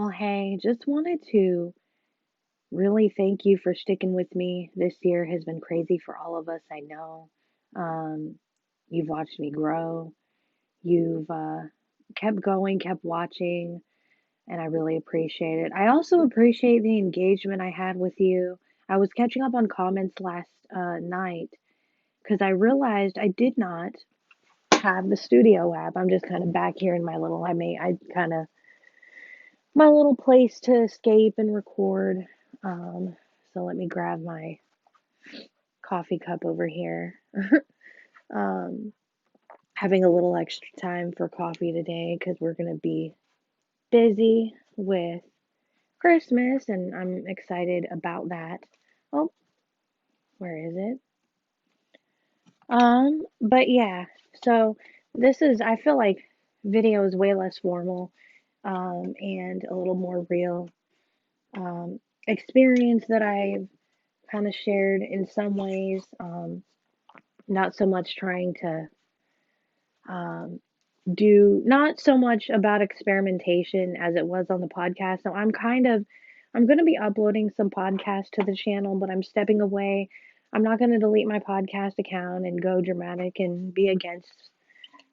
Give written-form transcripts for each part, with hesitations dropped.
Well, hey, just wanted to really thank you for sticking with me. This year has been crazy for all of us, I know. Um, you've watched me grow. You've kept going, kept watching, and I really appreciate it. I also appreciate the engagement I had with you. I was catching up on comments last night because I realized I did not have the studio app. I'm just kind of back here in I kind of my little place to escape and record. Um, so let me grab my coffee cup over here. um, Having a little extra time for coffee today because we're going to be busy with Christmas and I'm excited about that. Oh, where is it? But yeah, so I feel like video is way less formal, and a little more real, experience that I've kind of shared in some ways. Not so much trying to um, do not so much about experimentation as it was on the podcast. So I'm going to be uploading some podcasts to the channel, but I'm stepping away. I'm not going to delete my podcast account and go dramatic and be against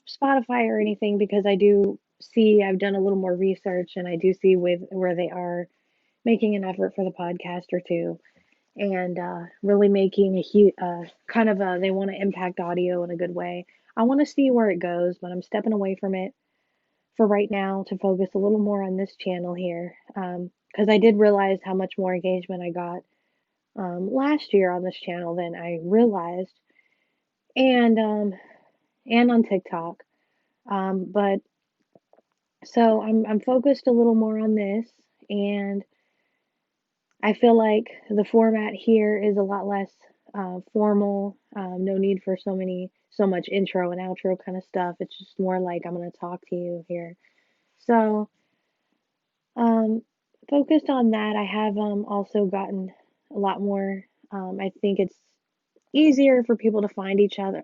Spotify or anything because I've done a little more research and I do see with where they are making an effort for the podcast or two and really making a huge kind of a they want to impact audio in a good way. I want to see where it goes, but I'm stepping away from it for right now to focus a little more on this channel here because I did realize how much more engagement I got last year on this channel than I realized, and on TikTok. But so I'm focused a little more on this, and I feel like the format here is a lot less formal. No need for so much intro and outro kind of stuff. It's just more like I'm going to talk to you here. So, um, focused on that, I have also gotten a lot more. I think it's easier for people to find each other,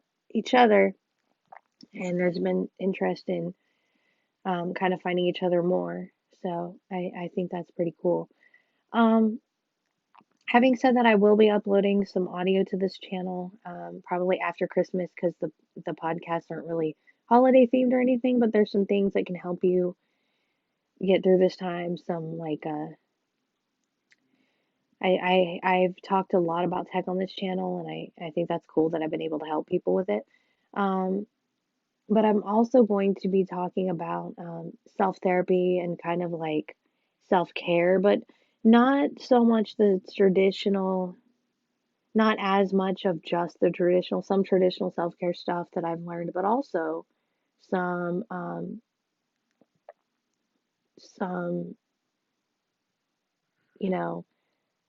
and there's been interest in kind of finding each other more. So I think that's pretty cool. Um, Having said that, I will be uploading some audio to this channel, probably after Christmas because the podcasts aren't really holiday themed or anything, but there's some things that can help you get through this time. Some like I've talked a lot about tech on this channel, and I think that's cool that I've been able to help people with it. Um, but I'm also going to be talking about self therapy and kind of like self care, but not so much the traditional not as much of just some traditional self care stuff that I've learned, but also some, some, you know,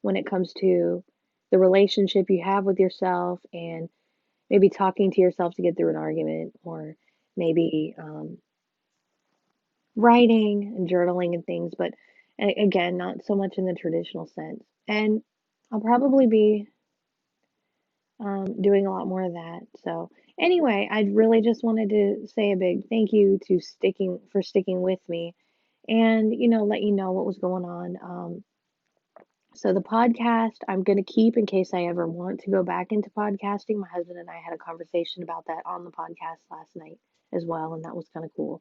when it comes to the relationship you have with yourself and maybe talking to yourself to get through an argument or maybe writing and journaling and things, but again, not so much in the traditional sense. And I'll probably be doing a lot more of that. So anyway, I really just wanted to say a big thank you to sticking with me, and let you know what was going on. So the podcast I'm gonna keep in case I ever want to go back into podcasting. My husband and I had a conversation about that on the podcast last night as well, and that was kind of cool.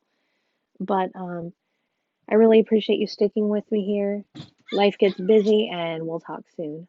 But I really appreciate you sticking with me here. Life gets busy, and we'll talk soon.